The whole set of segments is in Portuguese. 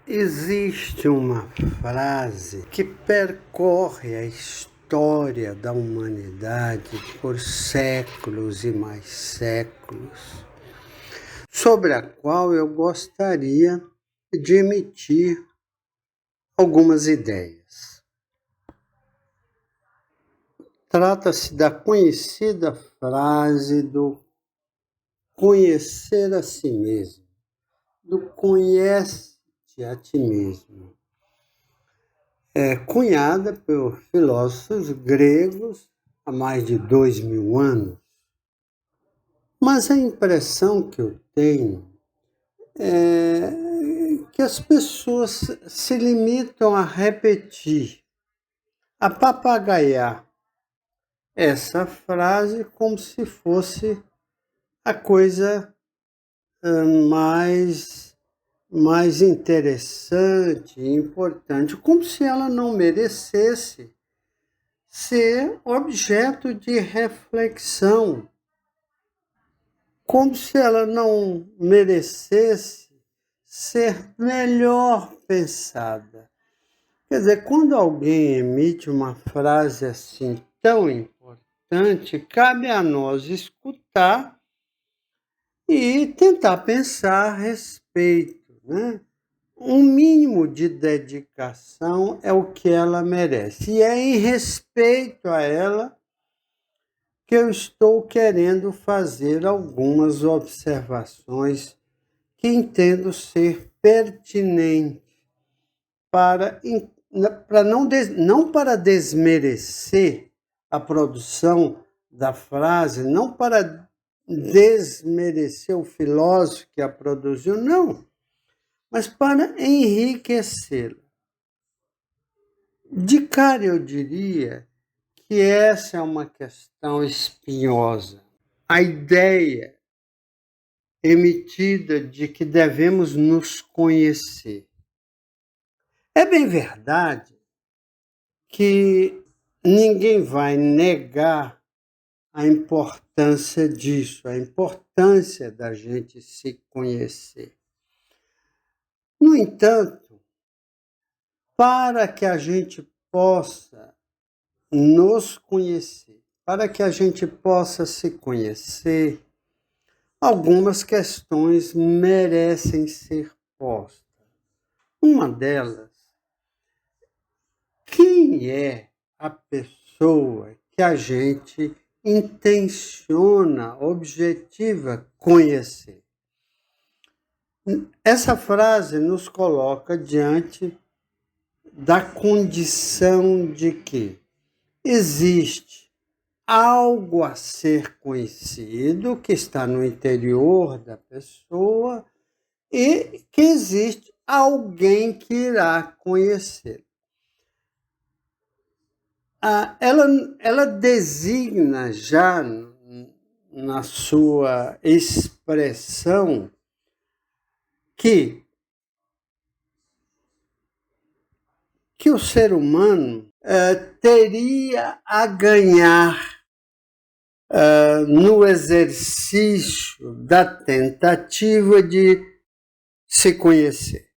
Existe uma frase que percorre a história da humanidade por séculos e mais séculos, sobre a qual eu gostaria de emitir algumas ideias. Trata-se da conhecida frase do conhecer a si mesmo, do conhece a ti mesmo. Cunhada por filósofos gregos há mais de 2000 anos. Mas a impressão que eu tenho é que as pessoas se limitam a repetir, a papagaiar essa frase como se fosse a coisa mais interessante e importante, como se ela não merecesse ser objeto de reflexão, como se ela não merecesse ser melhor pensada. Quer dizer, quando alguém emite uma frase assim tão importante, cabe a nós escutar e tentar pensar a respeito, né? Um mínimo de dedicação é o que ela merece. E é em respeito a ela que eu estou querendo fazer algumas observações que entendo ser pertinentes para não para desmerecer a produção da frase, não para desmerecer o filósofo que a produziu, não, mas para enriquecê-la. De cara, eu diria que essa é uma questão espinhosa. A ideia emitida de que devemos nos conhecer. É bem verdade que ninguém vai negar a importância disso, a importância da gente se conhecer. No entanto, para que a gente possa nos conhecer, para que a gente possa se conhecer, algumas questões merecem ser postas. Uma delas, quem é a pessoa que a gente intenciona, objetiva conhecer? Essa frase nos coloca diante da condição de que existe algo a ser conhecido que está no interior da pessoa e que existe alguém que irá conhecer. Ela designa já na sua expressão que o ser humano teria a ganhar no exercício da tentativa de se conhecer.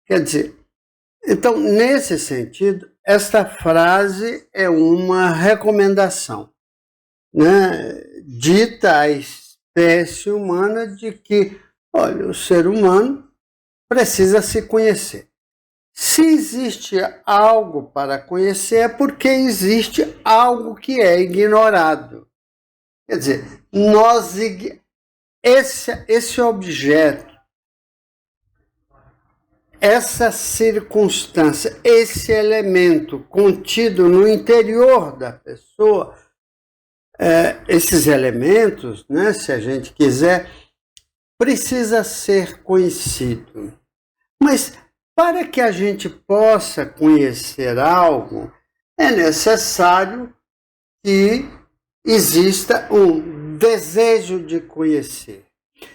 Quer dizer, então, nesse sentido, esta frase é uma recomendação, né, dita à espécie humana de que, olha, o ser humano precisa se conhecer. Se existe algo para conhecer, é porque existe algo que é ignorado. Quer dizer, esse objeto, essa circunstância, esse elemento contido no interior da pessoa, esses elementos, né, se a gente quiser, precisa ser conhecido. Mas para que a gente possa conhecer algo, é necessário que exista um desejo de conhecer.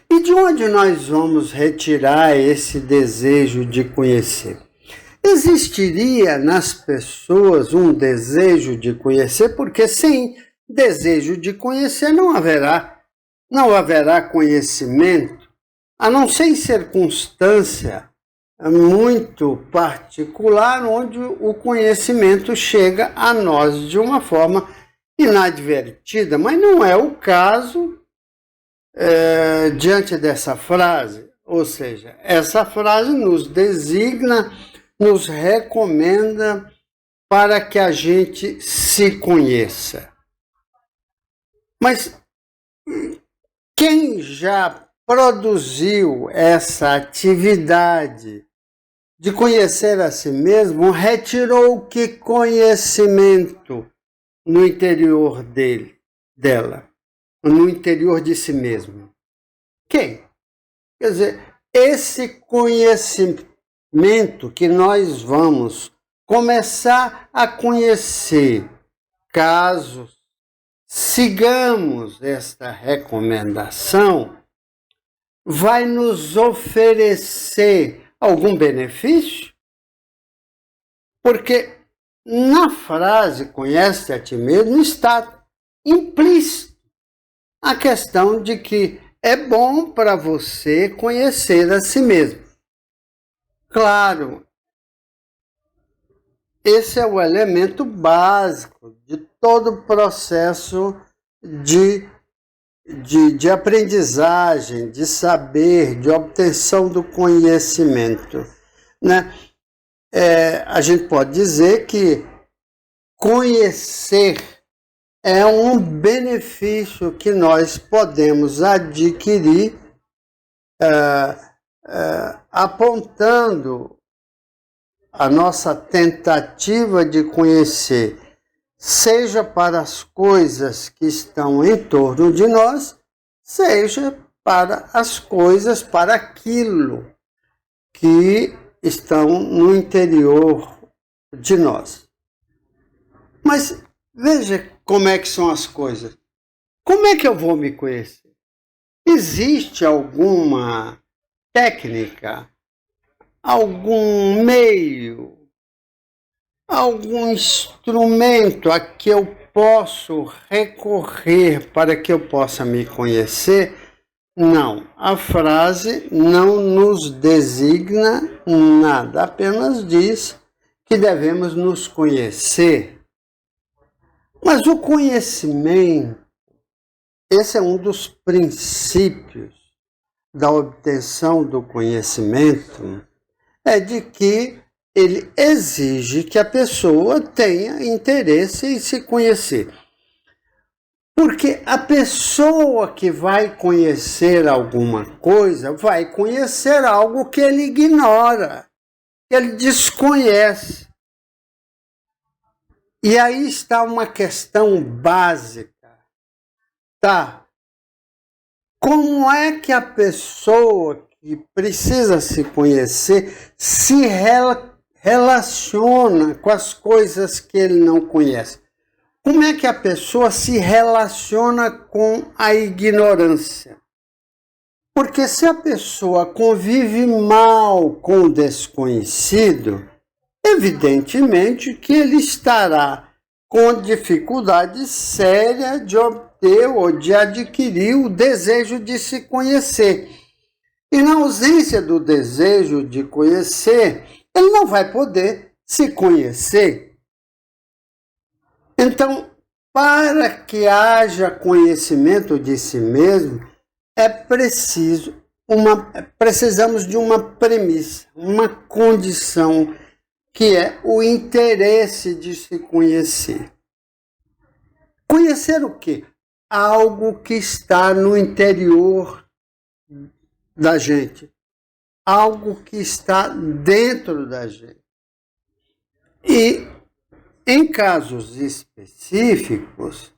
E de onde nós vamos retirar esse desejo de conhecer? Existiria nas pessoas um desejo de conhecer, porque sem desejo de conhecer não haverá conhecimento, a não ser em circunstância muito particular, onde o conhecimento chega a nós de uma forma inadvertida, mas não é o caso diante dessa frase. Ou seja, essa frase nos designa, nos recomenda para que a gente se conheça. Mas quem já produziu essa atividade de conhecer a si mesmo, retirou que conhecimento no interior dela, no interior de si mesmo? Quem? Quer dizer, esse conhecimento que nós vamos começar a conhecer, caso sigamos esta recomendação, vai nos oferecer algum benefício? Porque na frase "conhece a ti mesmo" está implícito a questão de que é bom para você conhecer a si mesmo. Claro, esse é o elemento básico de todo o processo de aprendizagem, de saber, de obtenção do conhecimento, né? A gente pode dizer que conhecer é um benefício que nós podemos adquirir apontando a nossa tentativa de conhecer, seja para as coisas que estão em torno de nós, seja para as coisas, para aquilo que estão no interior de nós. Mas veja como é que são as coisas. Como é que eu vou me conhecer? Existe alguma técnica, algum meio, algum instrumento a que eu posso recorrer para que eu possa me conhecer? Não, a frase não nos designa nada, apenas diz que devemos nos conhecer. Mas o conhecimento, esse é um dos princípios da obtenção do conhecimento, é de que ele exige que a pessoa tenha interesse em se conhecer. Porque a pessoa que vai conhecer alguma coisa, vai conhecer algo que ele ignora, que ele desconhece. E aí está uma questão básica, tá? Como é que a pessoa que precisa se conhecer se relaciona com as coisas que ele não conhece? Como é que a pessoa se relaciona com a ignorância? Porque se a pessoa convive mal com o desconhecido, evidentemente que ele estará com dificuldade séria de obter ou de adquirir o desejo de se conhecer. E na ausência do desejo de conhecer, ele não vai poder se conhecer. Então, para que haja conhecimento de si mesmo, precisamos de uma premissa, uma condição, que é o interesse de se conhecer. Conhecer o quê? Algo que está no interior da gente, algo que está dentro da gente. E, em casos específicos,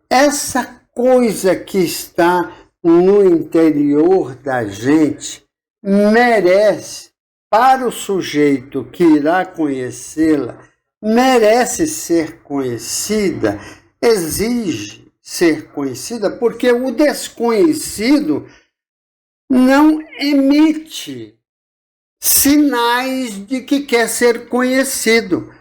essa coisa que está no interior da gente merece, para o sujeito que irá conhecê-la, merece ser conhecida, exige ser conhecida, porque o desconhecido não emite sinais de que quer ser conhecido.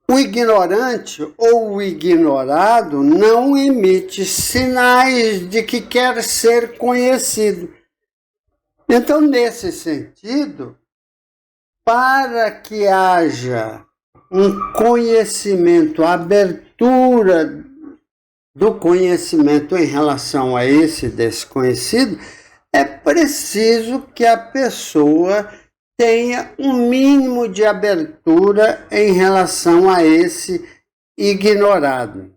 O ignorante ou o ignorado não emite sinais de que quer ser conhecido. Então, nesse sentido, para que haja um conhecimento, abertura do conhecimento em relação a esse desconhecido, é preciso que a pessoa tenha um mínimo de abertura em relação a esse ignorado.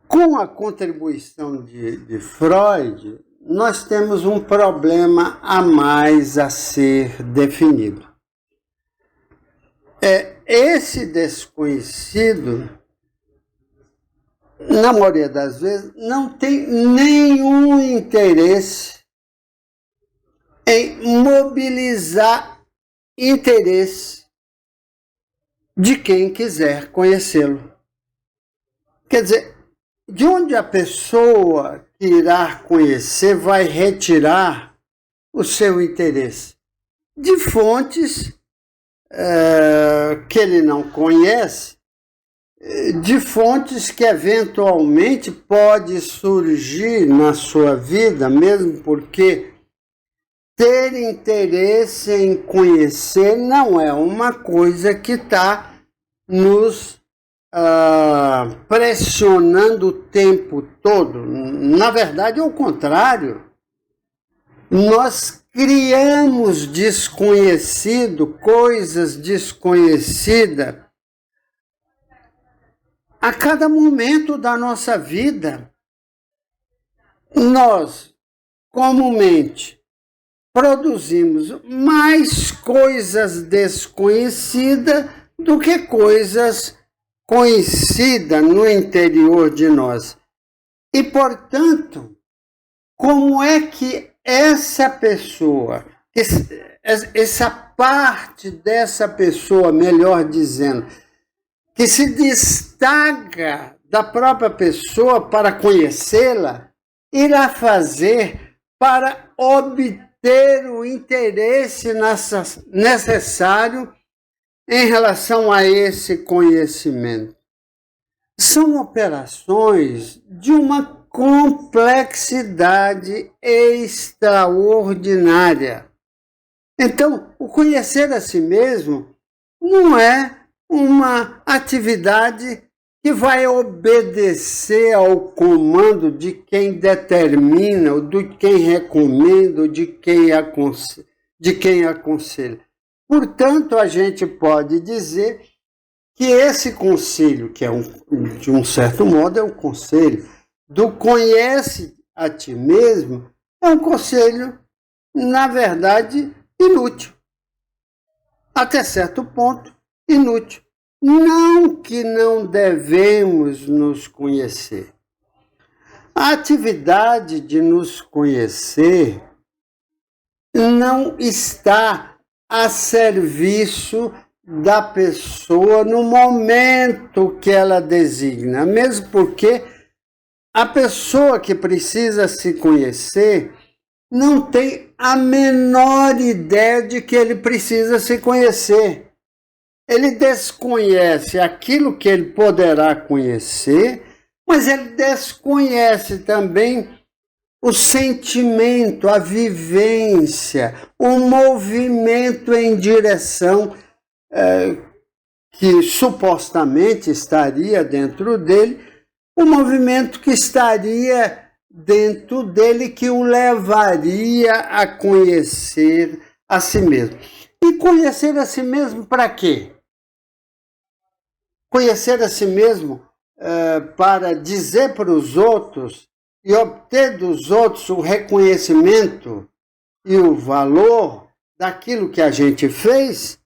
Com a contribuição de Freud, nós temos um problema a mais a ser definido. Esse desconhecido, na maioria das vezes, não tem nenhum interesse em mobilizar interesse de quem quiser conhecê-lo. Quer dizer, de onde a pessoa que irá conhecer vai retirar o seu interesse? De fontes que ele não conhece, de fontes que eventualmente pode surgir na sua vida, mesmo porque ter interesse em conhecer não é uma coisa que está nos pressionando o tempo todo. Na verdade, é o contrário. Nós criamos desconhecido, coisas desconhecidas a cada momento da nossa vida. Nós, comumente, produzimos mais coisas desconhecidas do que coisas conhecidas no interior de nós. E, portanto, como é que essa pessoa, essa parte dessa pessoa, melhor dizendo, que se destaca da própria pessoa para conhecê-la, irá fazer para obter o interesse necessário em relação a esse conhecimento? São operações de uma complexidade extraordinária. Então, o conhecer a si mesmo não é uma atividade que vai obedecer ao comando de quem determina, ou de quem recomenda, ou de quem aconselha. Portanto, a gente pode dizer que esse conselho, que de um certo modo é um conselho do conhece a ti mesmo, é um conselho, na verdade, inútil. Até certo ponto, inútil. Não que não devemos nos conhecer. A atividade de nos conhecer não está a serviço da pessoa no momento que ela designa, mesmo porque a pessoa que precisa se conhecer não tem a menor ideia de que ele precisa se conhecer. Ele desconhece aquilo que ele poderá conhecer, mas ele desconhece também o sentimento, a vivência, o movimento em direção que supostamente estaria dentro dele, o movimento que estaria dentro dele que o levaria a conhecer a si mesmo. E conhecer a si mesmo para quê? Conhecer a si mesmo para dizer para os outros e obter dos outros o reconhecimento e o valor daquilo que a gente fez?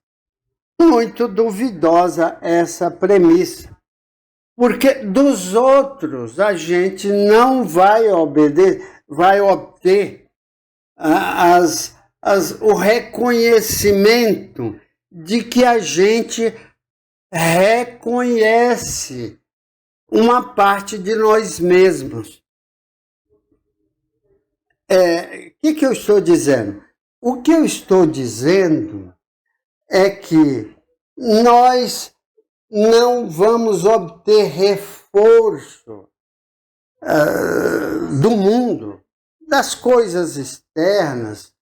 Muito duvidosa essa premissa. Porque dos outros a gente não vai obter o reconhecimento de que a gente reconhece uma parte de nós mesmos. O que eu estou dizendo? O que eu estou dizendo é que nós não vamos obter reforço do mundo, das coisas externas,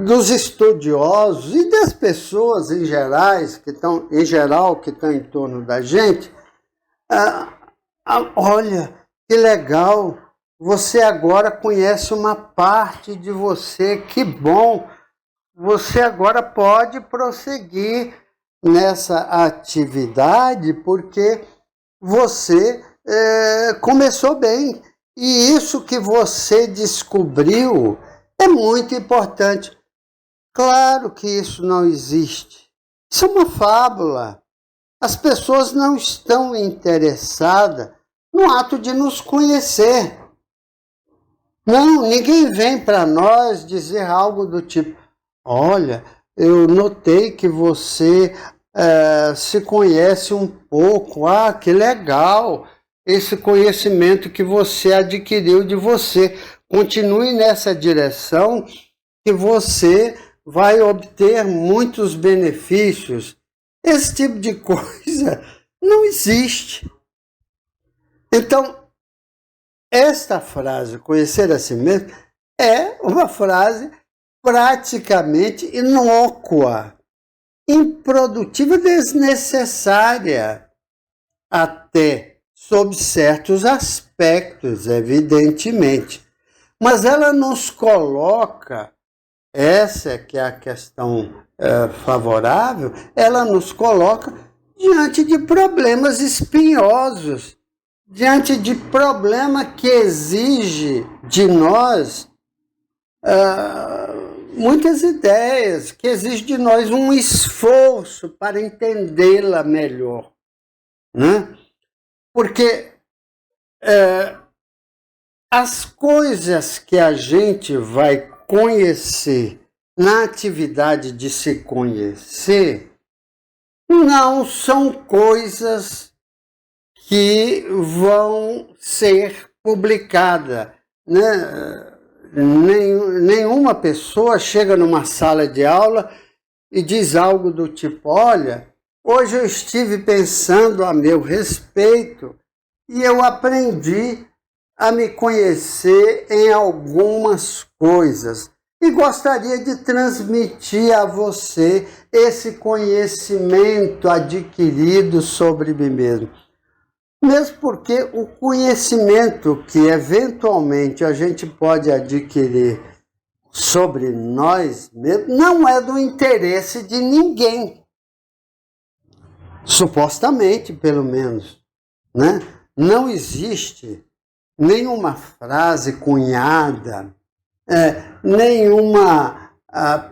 dos estudiosos e das pessoas em geral que estão em torno da gente. Olha, que legal, você agora conhece uma parte de você, que bom, você agora pode prosseguir nessa atividade porque você começou bem. E isso que você descobriu é muito importante. Claro que isso não existe. Isso é uma fábula. As pessoas não estão interessadas no ato de nos conhecer. Não, ninguém vem para nós dizer algo do tipo: olha, eu notei que você se conhece um pouco. Ah, que legal! Esse conhecimento que você adquiriu de você. Continue nessa direção que você vai obter muitos benefícios. Esse tipo de coisa não existe. Então, esta frase, conhecer a si mesmo, é uma frase praticamente inócua, improdutiva, desnecessária, até sob certos aspectos, evidentemente. Mas ela nos coloca, essa que é a questão favorável, ela nos coloca diante de problemas espinhosos, diante de problema que exige de nós muitas ideias, que exige de nós um esforço para entendê-la melhor, né? Porque as coisas que a gente vai conhecer na atividade de se conhecer não são coisas que vão ser publicadas, né? Nenhuma pessoa chega numa sala de aula e diz algo do tipo: olha, hoje eu estive pensando a meu respeito e eu aprendi a me conhecer em algumas coisas e gostaria de transmitir a você esse conhecimento adquirido sobre mim mesmo. Mesmo porque o conhecimento que eventualmente a gente pode adquirir sobre nós mesmos não é do interesse de ninguém. Supostamente, pelo menos, né? Não existe nenhuma frase cunhada, nenhuma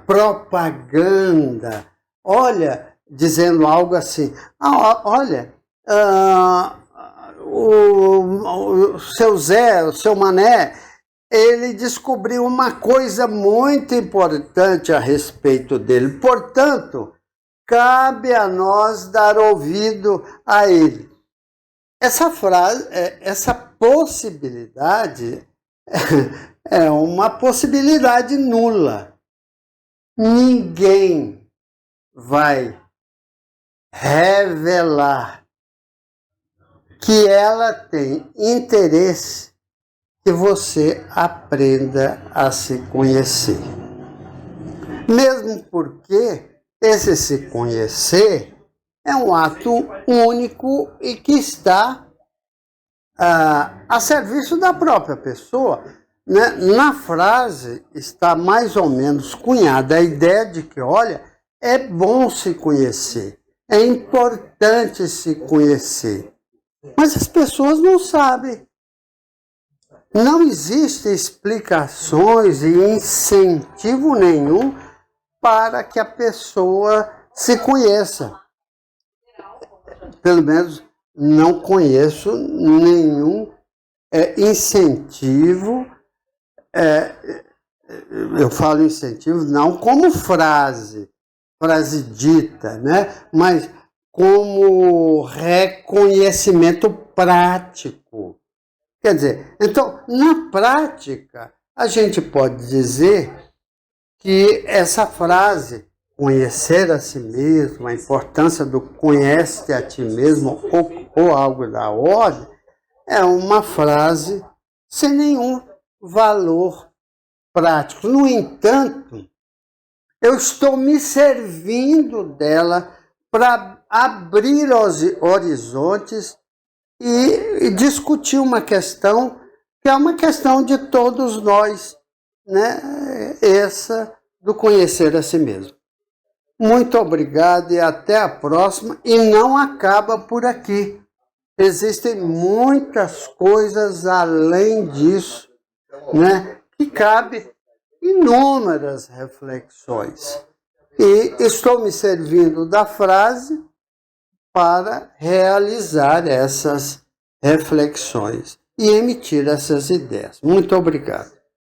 propaganda, olha, dizendo algo assim: olha, o seu Zé, o seu Mané, ele descobriu uma coisa muito importante a respeito dele. Portanto, cabe a nós dar ouvido a ele. Essa frase, essa possibilidade é uma possibilidade nula. Ninguém vai revelar que ela tem interesse que você aprenda a se conhecer. Mesmo porque esse se conhecer é um ato único e que está a serviço da própria pessoa, né? Na frase está mais ou menos cunhada a ideia de que, olha, é bom se conhecer, é importante se conhecer. Mas as pessoas não sabem. Não existe explicações e incentivo nenhum para que a pessoa se conheça. Pelo menos não conheço nenhum incentivo. Eu falo incentivo não como frase dita, né? Mas como reconhecimento prático. Quer dizer, então, na prática, a gente pode dizer que essa frase, conhecer a si mesmo, a importância do conhece a ti mesmo ou algo da ordem, é uma frase sem nenhum valor prático. No entanto, eu estou me servindo dela para abrir os horizontes e discutir uma questão que é uma questão de todos nós, né? Essa do conhecer a si mesmo. Muito obrigado e até a próxima. E não acaba por aqui. Existem muitas coisas além disso, né? Que cabe inúmeras reflexões. E estou me servindo da frase para realizar essas reflexões e emitir essas ideias. Muito obrigado.